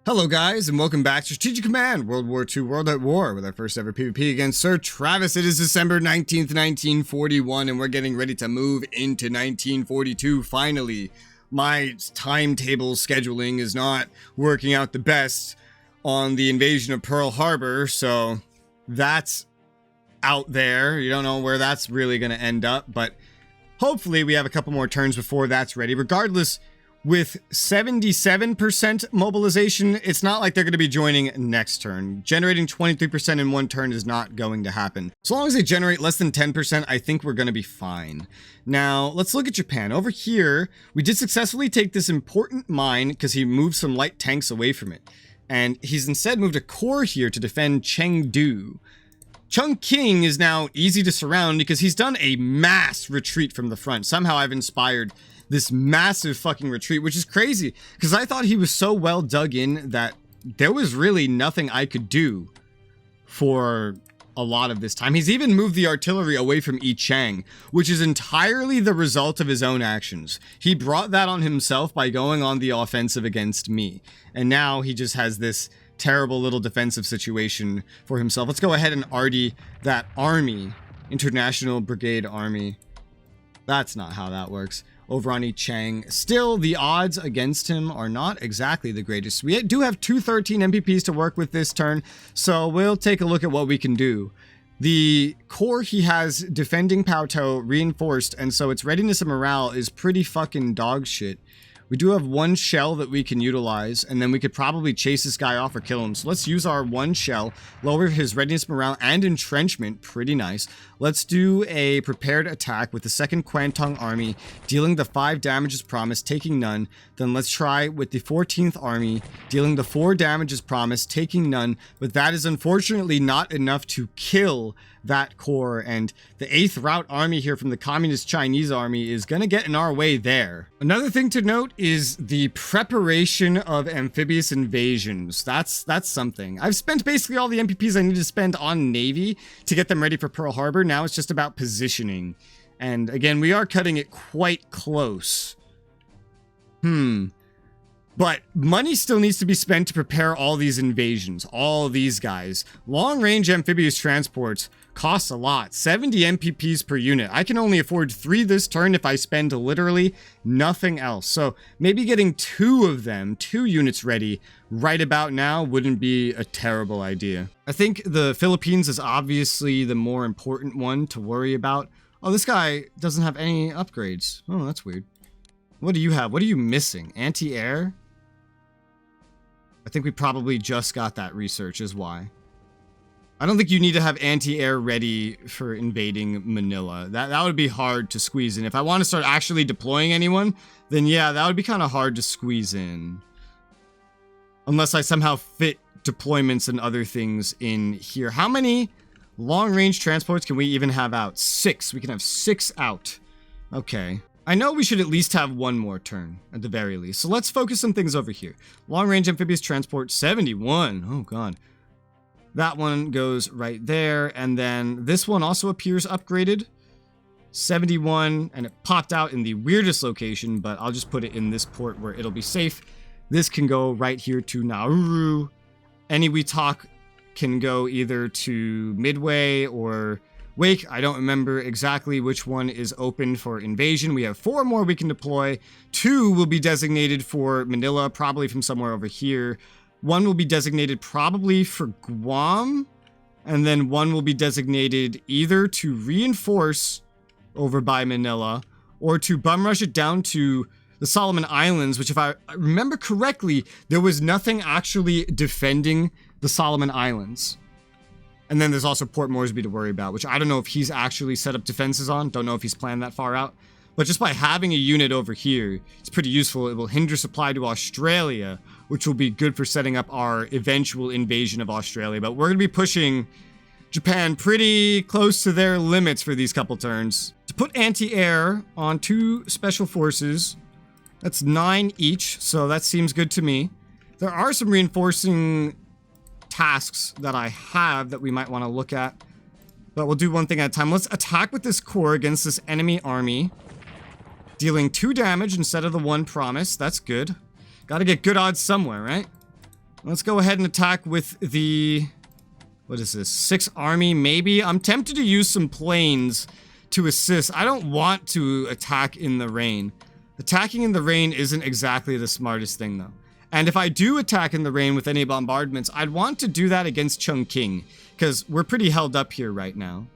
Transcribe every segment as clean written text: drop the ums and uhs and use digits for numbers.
Hello guys, and welcome back to Strategic Command, World War II, World at War, with our first ever PvP against SirTravis. It is December 19th, 1941, and we're getting ready to move into 1942, finally. My timetable scheduling is not working out the best on the invasion of Pearl Harbor, so that's out there. You don't know where that's really going to end up, but hopefully we have a couple more turns before that's ready. Regardless, with 77% mobilization, it's not like they're going to be joining next turn. Generating 23% in one turn is not going to happen. As long as they generate less than 10%, I think we're going to be fine. Now, let's look at Japan. Over here, we did successfully take this important mine because he moved some light tanks away from it. And he's instead moved a corps here to defend Chengdu. Chongqing is now easy to surround because he's done a mass retreat from the front. Somehow I've inspired this massive fucking retreat, which is crazy because I thought he was so well dug in that there was really nothing I could do for a lot of this time. He's even moved the artillery away from Yichang, which is entirely the result of his own actions. He brought that on himself by going on the offensive against me, and now he just has this terrible little defensive situation for himself. Let's go ahead and arty that army, International Brigade Army. That's not how that works. Over on Yichang. Still, the odds against him are not exactly the greatest. We do have 213 MPPs to work with this turn, so we'll take a look at what we can do. The corps he has defending Pauto reinforced, and so its readiness and morale is pretty fucking dog shit. We do have one shell that we can utilize, and then we could probably chase this guy off or kill him. So let's use our one shell, lower his readiness, morale, and entrenchment. Pretty nice. Let's do a prepared attack with the 2nd Kwantung Army, dealing the 5 damage as promised, taking none. Then let's try with the 14th Army, dealing the 4 damage as promised, taking none. But that is unfortunately not enough to kill that corps, and the 8th Route Army here from the Communist Chinese Army is gonna get in our way there. Another thing to note is the preparation of amphibious invasions. That's something. I've spent basically all the MPPs I need to spend on Navy to get them ready for Pearl Harbor. Now it's just about positioning, and again, we are cutting it quite close. But money still needs to be spent to prepare all these invasions, all these guys. Long-range amphibious transports cost a lot, 70 MPPs per unit. I can only afford 3 this turn if I spend literally nothing else. So maybe getting 2 of them, 2 units ready right about now wouldn't be a terrible idea. I think the Philippines is obviously the more important one to worry about. Oh, this guy doesn't have any upgrades. Oh, that's weird. What do you have? What are you missing? Anti-air? I think we probably just got that research is why. I don't think you need to have anti-air ready for invading Manila. That would be hard to squeeze in. If I want to start actually deploying anyone, then yeah, that would be kind of hard to squeeze in. Unless I somehow fit deployments and other things in here. How many long-range transports can we even have out? 6. We can have 6 out. Okay. I know we should at least have 1 more turn, at the very least. So let's focus some things over here. Long-range amphibious transport, 71. Oh, God. That one goes right there. And then this one also appears upgraded. 71, and it popped out in the weirdest location, but I'll just put it in this port where it'll be safe. This can go right here to Nauru. Any we talk can go either to Midway or Wake. I don't remember exactly which one is open for invasion. We have 4 more we can deploy. 2 will be designated for Manila, probably from somewhere over here. 1 will be designated probably for Guam. And then 1 will be designated either to reinforce over by Manila or to bum rush it down to the Solomon Islands, which if I remember correctly, there was nothing actually defending the Solomon Islands. And then there's also Port Moresby to worry about, which I don't know if he's actually set up defenses on. Don't know if he's planned that far out. But just by having a unit over here, it's pretty useful. It will hinder supply to Australia, which will be good for setting up our eventual invasion of Australia. But we're going to be pushing Japan pretty close to their limits for these couple turns. To put anti-air on 2 special forces, that's 9 each, so that seems good to me. There are some reinforcing tasks that I have that we might want to look at, but we'll do one thing at a time. Let's attack with this corps against this enemy army, dealing 2 damage instead of the 1 promised. That's good. Gotta get good odds somewhere, right? Let's go ahead and attack with the... What is this? 6 army, maybe? I'm tempted to use some planes to assist. I don't want to attack in the rain. Attacking in the rain isn't exactly the smartest thing, though. And if I do attack in the rain with any bombardments, I'd want to do that against Chongqing, because we're pretty held up here right now.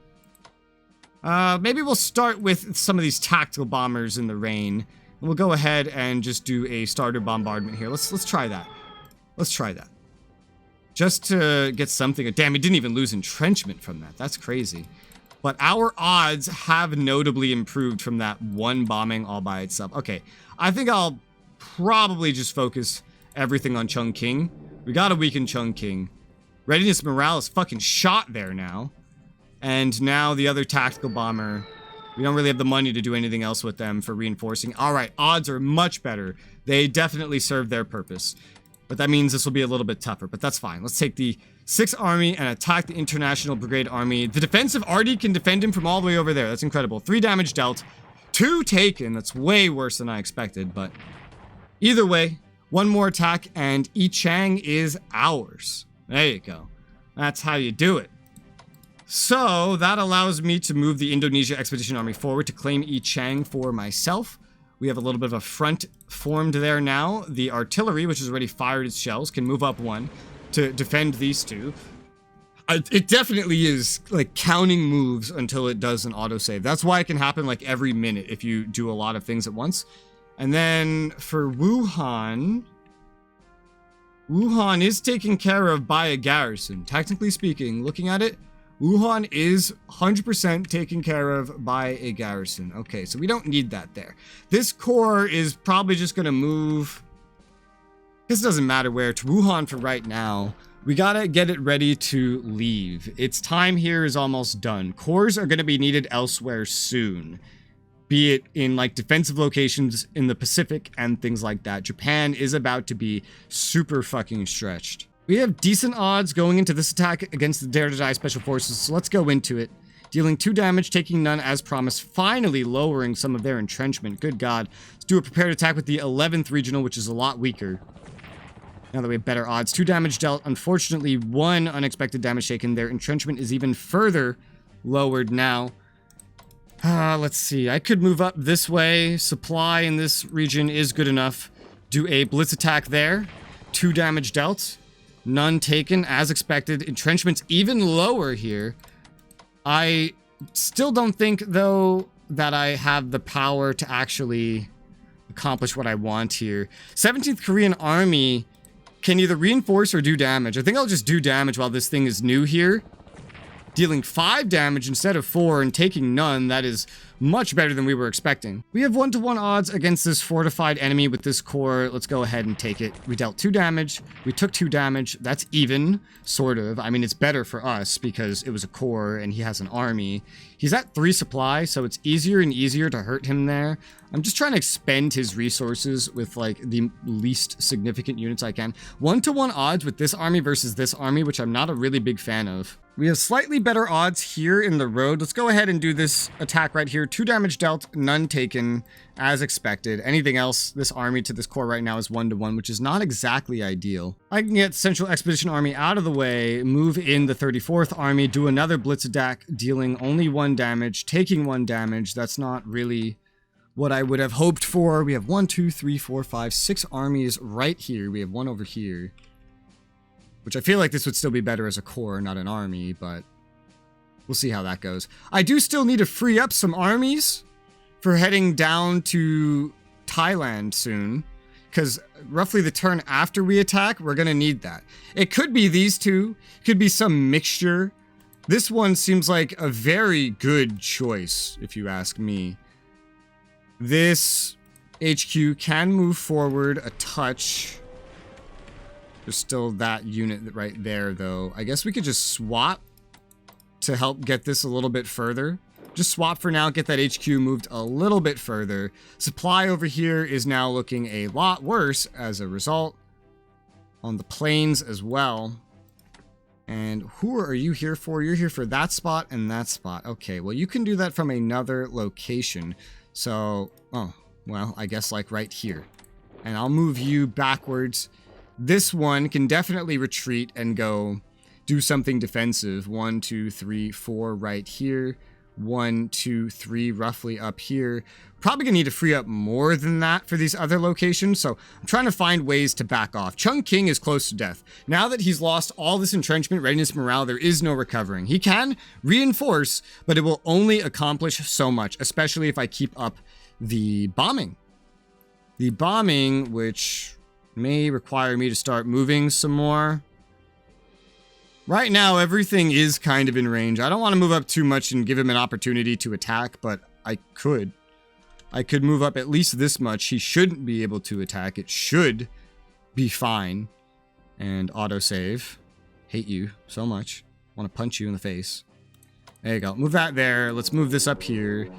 Maybe we'll start with some of these tactical bombers in the rain. We'll go ahead and just do a starter bombardment here. Let's try that. Let's try that. Just to get something. Damn, we didn't even lose entrenchment from that. That's crazy. But our odds have notably improved from that one bombing all by itself. Okay, I think I'll probably just focus everything on Chongqing. We gotta weaken Chongqing. Readiness morale is fucking shot there now. And now the other tactical bomber, we don't really have the money to do anything else with them for reinforcing. Alright, odds are much better. They definitely serve their purpose. But that means this will be a little bit tougher, but that's fine. Let's take the 6th Army and attack the International Brigade Army. The defensive Arty can defend him from all the way over there. That's incredible. 3 damage dealt. 2 taken. That's way worse than I expected, but either way, 1 more attack and Yi Chang is ours. There you go. That's how you do it. So that allows me to move the Indonesia Expedition Army forward to claim Yi Chang for myself. We have a little bit of a front formed there now. The artillery, which has already fired its shells, can move up 1 to defend these 2. It definitely is like counting moves until it does an autosave. That's why it can happen like every minute if you do a lot of things at once. And then for Wuhan is taken care of by a garrison. Technically speaking, looking at it, Wuhan is 100% taken care of by a garrison. Okay, so we don't need that there. This corps is probably just going to move... This doesn't matter where, to Wuhan for right now. We gotta get it ready to leave. Its time here is almost done. Corps are going to be needed elsewhere soon. Be it in like defensive locations in the Pacific and things like that. Japan is about to be super fucking stretched. We have decent odds going into this attack against the Dare to Die Special Forces, so let's go into it. Dealing 2 damage, taking none as promised, finally lowering some of their entrenchment. Good God. Let's do a prepared attack with the 11th Regional, which is a lot weaker. Now that we have better odds. 2 damage dealt. Unfortunately, 1 unexpected damage taken. Their entrenchment is even further lowered now. Let's see. I could move up this way. Supply in this region is good enough. Do a blitz attack there. 2 damage dealt. None taken, as expected. Entrenchment's even lower here. I still don't think, though, that I have the power to actually accomplish what I want here. 17th Korean Army can either reinforce or do damage. I think I'll just do damage while this thing is new here. Dealing 5 damage instead of 4 and taking none. That is much better than we were expecting. We have 1-to-1 odds against this fortified enemy with this core. Let's go ahead and take it. We dealt 2 damage. We took 2 damage. That's even, sort of. I mean, it's better for us because it was a core and he has an army. He's at 3 supply, so it's easier and easier to hurt him there. I'm just trying to expend his resources with like the least significant units I can. 1-to-1 odds with this army versus this army, which I'm not a really big fan of. We have slightly better odds here in the road. Let's go ahead and do this attack right here. 2 damage dealt, none taken, as expected. Anything else, this army to this core right now is 1-to-1, which is not exactly ideal. I can get Central Expedition Army out of the way, move in the 34th Army, do another blitz attack, dealing only 1 damage, taking 1 damage. That's not really what I would have hoped for. We have 1, 2, 3, 4, 5, 6 armies right here. We have 1 over here, which I feel like this would still be better as a core, not an army, but we'll see how that goes. I do still need to free up some armies for heading down to Thailand soon, because roughly the turn after we attack, we're going to need that. It could be these two, could be some mixture. This one seems like a very good choice, if you ask me. This HQ can move forward a touch. There's still that unit right there, though. I guess we could just swap to help get this a little bit further. Just swap for now, get that HQ moved a little bit further. Supply over here is now looking a lot worse as a result. On the plains as well. And who are you here for? You're here for that spot and that spot. Okay, well, you can do that from another location. So, oh, well, I guess like right here. And I'll move you backwards. This one can definitely retreat and go do something defensive. 1, 2, 3, 4 right here. 1, 2, 3 roughly up here. Probably gonna need to free up more than that for these other locations, so I'm trying to find ways to back off. Chungking is close to death. Now that he's lost all this entrenchment, readiness, morale, there is no recovering. He can reinforce, but it will only accomplish so much, especially if I keep up the bombing. The bombing, which may require me to start moving some more. Right now, everything is kind of in range. I don't want to move up too much and give him an opportunity to attack, but I could. I could move up at least this much. He shouldn't be able to attack. It should be fine. And autosave. Hate you so much. Want to punch you in the face. There you go. Move that there. Let's move this up here.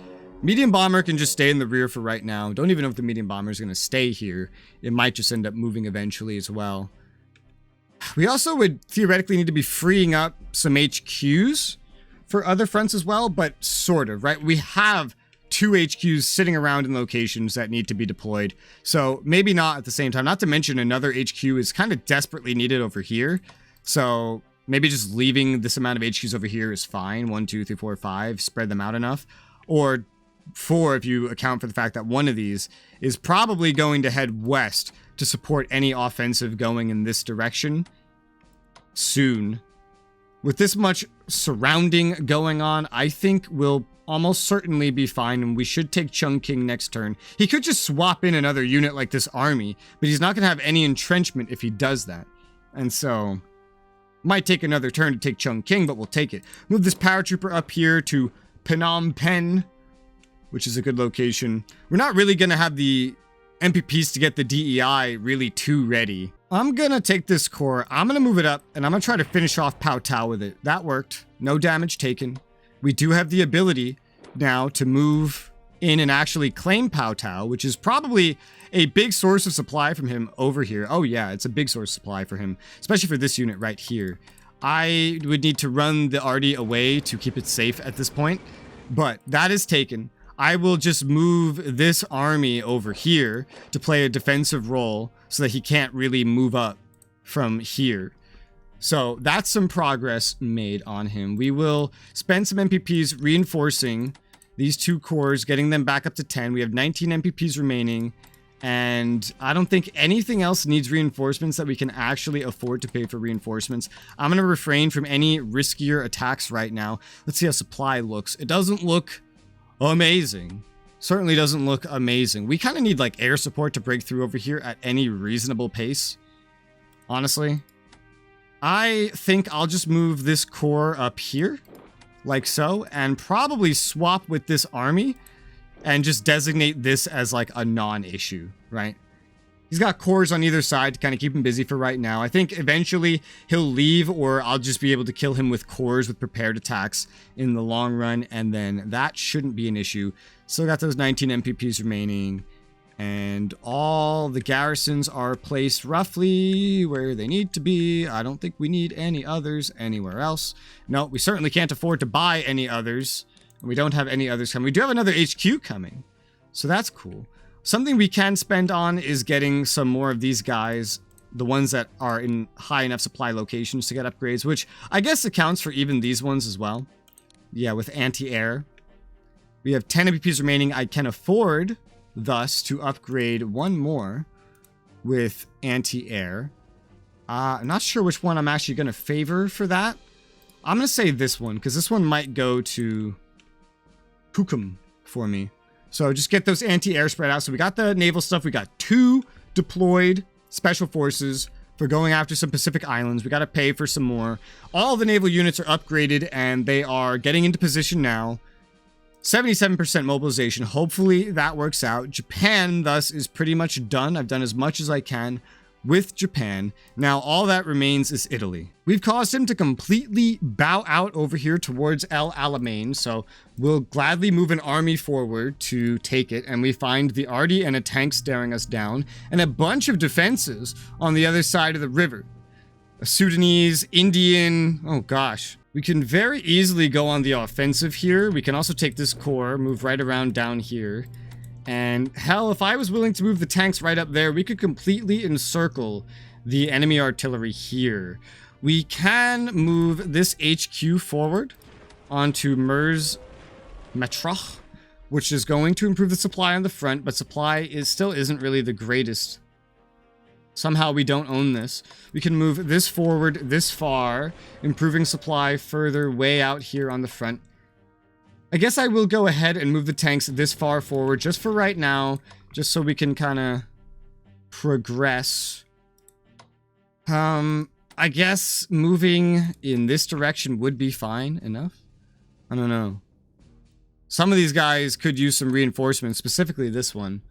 Medium bomber can just stay in the rear for right now. Don't even know if the medium bomber is going to stay here. It might just end up moving eventually as well. We also would theoretically need to be freeing up some HQs for other fronts as well, but sort of, right? We have 2 HQs sitting around in locations that need to be deployed. So maybe not at the same time. Not to mention another HQ is kind of desperately needed over here. So maybe just leaving this amount of HQs over here is fine. 1, 2, 3, 4, 5. Spread them out enough. Or 4 if you account for the fact that one of these is probably going to head west to support any offensive going in this direction soon. With this much surrounding going on, I think we'll almost certainly be fine, and we should take Chungking next turn. He could just swap in another unit like this army, but he's not going to have any entrenchment if he does that. And so, might take another turn to take Chungking, but we'll take it. Move this paratrooper up here to Phnom Penh, which is a good location. We're not really going to have the MPPs to get the DEI really too ready. I'm going to take this core, I'm going to move it up, and I'm going to try to finish off Pao Tao with it. That worked. No damage taken. We do have the ability now to move in and actually claim Pao Tao, which is probably a big source of supply from him over here. Oh yeah, it's a big source of supply for him, especially for this unit right here. I would need to run the Arty away to keep it safe at this point, but that is taken. I will just move this army over here to play a defensive role so that he can't really move up from here. So that's some progress made on him. We will spend some MPPs reinforcing these 2 cores, getting them back up to 10. We have 19 MPPs remaining, and I don't think anything else needs reinforcements that we can actually afford to pay for reinforcements. I'm going to refrain from any riskier attacks right now. Let's see how supply looks. It doesn't look amazing. Certainly doesn't look amazing. We kind of need like air support to break through over here at any reasonable pace, honestly. I think I'll just move this core up here, like so, and probably swap with this army and just designate this as like a non-issue, right? He's got cores on either side to kind of keep him busy for right now. I think eventually he'll leave, or I'll just be able to kill him with cores with prepared attacks in the long run, and then that shouldn't be an issue. Still got those 19 MPPs remaining, and all the garrisons are placed roughly where they need to be. I don't think we need any others anywhere else. No, we certainly can't afford to buy any others. We don't have any others coming. We do have another HQ coming, so that's cool. Something we can spend on is getting some more of these guys, the ones that are in high enough supply locations to get upgrades, which I guess accounts for even these ones as well. Yeah, with anti-air. We have 10 MPPs remaining. I can afford, thus, to upgrade one more with anti-air. I'm not sure which one I'm actually going to favor for that. I'm going to say this one, because this one might go to Pukum for me. So just get those anti-air spread out. So we got the naval stuff. We got 2 deployed special forces for going after some Pacific islands. We got to pay for some more. All the naval units are upgraded, and they are getting into position now. 77% mobilization. Hopefully that works out. Japan, thus, is pretty much done. I've done as much as I can with Japan. Now, all that remains is Italy. We've caused him to completely bow out over here towards El Alamein, so we'll gladly move an army forward to take it, and we find the Arty and a tank staring us down, and a bunch of defenses on the other side of the river. A Sudanese, Indian, oh gosh. We can very easily go on the offensive here. We can also take this core, move right around down here. And hell, if I was willing to move the tanks right up there, we could completely encircle the enemy artillery here. We can move this HQ forward onto Mers Metrach, which is going to improve the supply on the front, but supply still isn't really the greatest. Somehow we don't own this. We can move this forward this far, improving supply further way out here on the front. I guess I will go ahead and move the tanks this far forward just for right now, just so we can kind of progress. I guess moving in this direction would be fine enough. I don't know. Some of these guys could use some reinforcements, specifically this one.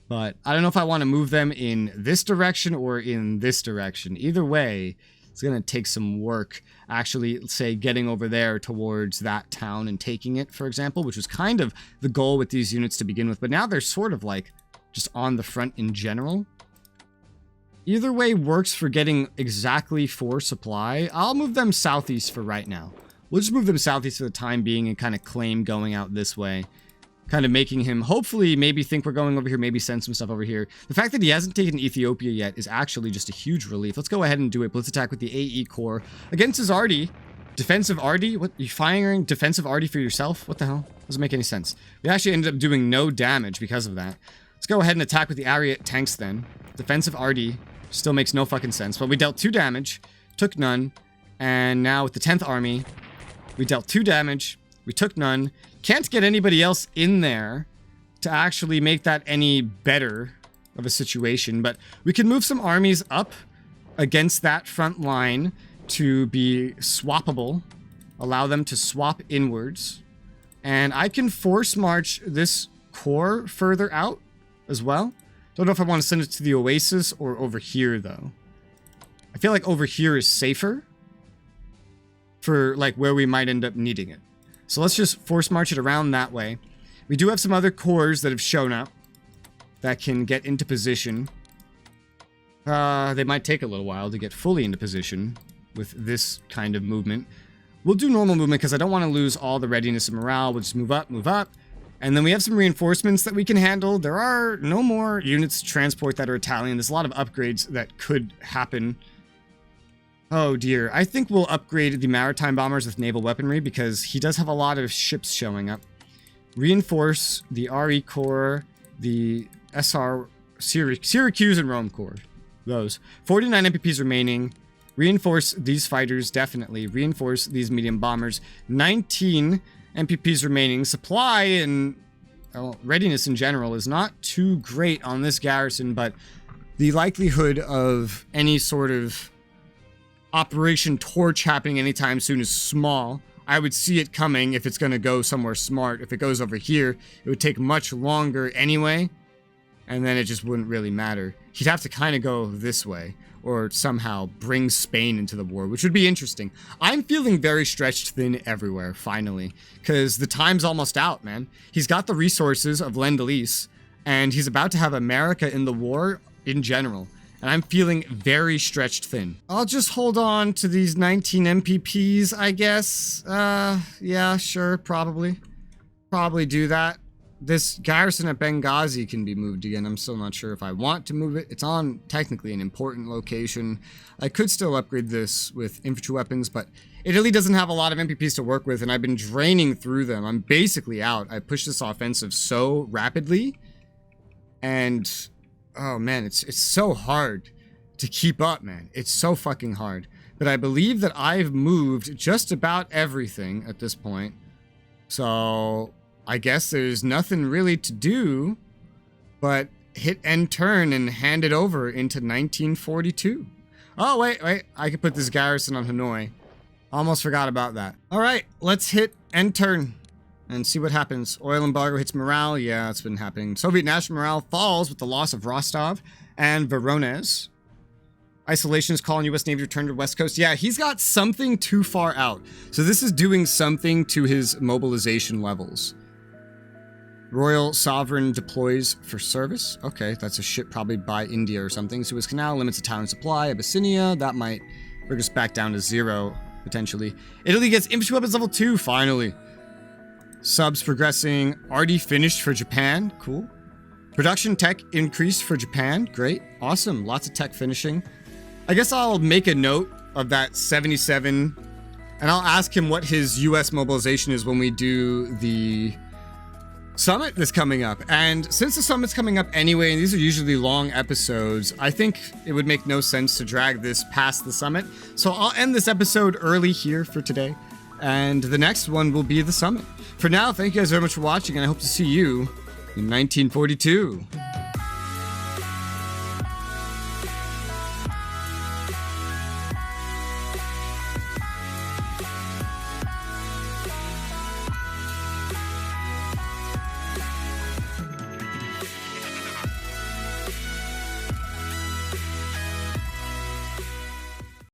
But I don't know if I want to move them in this direction or in this direction. Either way, it's going to take some work actually, say, getting over there towards that town and taking it, for example, which was kind of the goal with these units to begin with. But now they're sort of like just on the front in general. Either way works for getting exactly 4 supply. I'll move them southeast for right now. We'll just move them southeast for the time being and kind of claim going out this way. Kind of making him, hopefully, maybe think we're going over here, maybe send some stuff over here. The fact that he hasn't taken Ethiopia yet is actually just a huge relief. Let's go ahead and do it. Let's attack with the AE Corps against his Arty. Defensive Arty? What? You firing defensive Arty for yourself? What the hell? Doesn't make any sense. We actually ended up doing no damage because of that. Let's go ahead and attack with the Ariat tanks then. Defensive Arty still makes no fucking sense. But we dealt 2 damage, took none, and now with the 10th Army, we dealt 2 damage, we took none. Can't get anybody else in there to actually make that any better of a situation, but we can move some armies up against that front line to be swappable, allow them to swap inwards, and I can force march this corps further out as well. Don't know if I want to send it to the Oasis or over here though. I feel like over here is safer for like where we might end up needing it. So let's just force march it around that way. We do have some other corps that have shown up that can get into position. They might take a little while to get fully into position with this kind of movement. We'll do normal movement because I don't want to lose all the readiness and morale. We'll just move up, move up. And then we have some reinforcements that we can handle. There are no more units to transport that are Italian. There's a lot of upgrades that could happen. Oh dear, I think we'll upgrade the maritime bombers with naval weaponry because he does have a lot of ships showing up. Reinforce the RE Corps, the SR Syracuse and Rome Corps. Those. 49 MPPs remaining. Reinforce these fighters, definitely. Reinforce these medium bombers. 19 MPPs remaining. Supply and readiness in general is not too great on this garrison, but the likelihood of any sort of Operation Torch happening anytime soon is small. I would see it coming if it's going to go somewhere smart. If it goes over here, it would take much longer anyway, and then it just wouldn't really matter. He'd have to kind of go this way, or somehow bring Spain into the war, which would be interesting. I'm feeling very stretched thin everywhere, finally, because the time's almost out, man. He's got the resources of Lend-Lease, and he's about to have America in the war in general. And I'm feeling very stretched thin. I'll just hold on to these 19 MPPs, I guess. Yeah, sure, probably. Probably do that. This garrison at Benghazi can be moved again. I'm still not sure if I want to move it. It's on, technically, an important location. I could still upgrade this with infantry weapons, but Italy doesn't have a lot of MPPs to work with, and I've been draining through them. I'm basically out. I pushed this offensive so rapidly, and oh man, it's so hard to keep up, man. It's so fucking hard. But I believe that I've moved just about everything at this point. So I guess there's nothing really to do but hit end turn and hand it over into 1942. Oh, wait. I could put this garrison on Hanoi. Almost forgot about that. All right, let's hit end turn and see what happens. Oil embargo hits morale. Yeah, it's been happening. Soviet national morale falls with the loss of Rostov and Voronezh. Isolation is calling U.S. Navy to return to the West Coast. Yeah, he's got something too far out. So this is doing something to his mobilization levels. Royal Sovereign deploys for service. Okay, that's a ship probably by India or something. Suez Canal limits Italian supply. Abyssinia, that might bring us back down to 0, potentially. Italy gets infantry weapons level 2, finally. Subs progressing. Already finished for Japan. Cool. Production tech increased for Japan. Great. Awesome. Lots of tech finishing. I guess I'll make a note of that 77, and I'll ask him what his US mobilization is when we do the summit that's coming up. And since the summit's coming up anyway, and these are usually long episodes, I think it would make no sense to drag this past the summit. So I'll end this episode early here for today, and the next one will be the summit. For now, thank you guys very much for watching, and I hope to see you in 1942.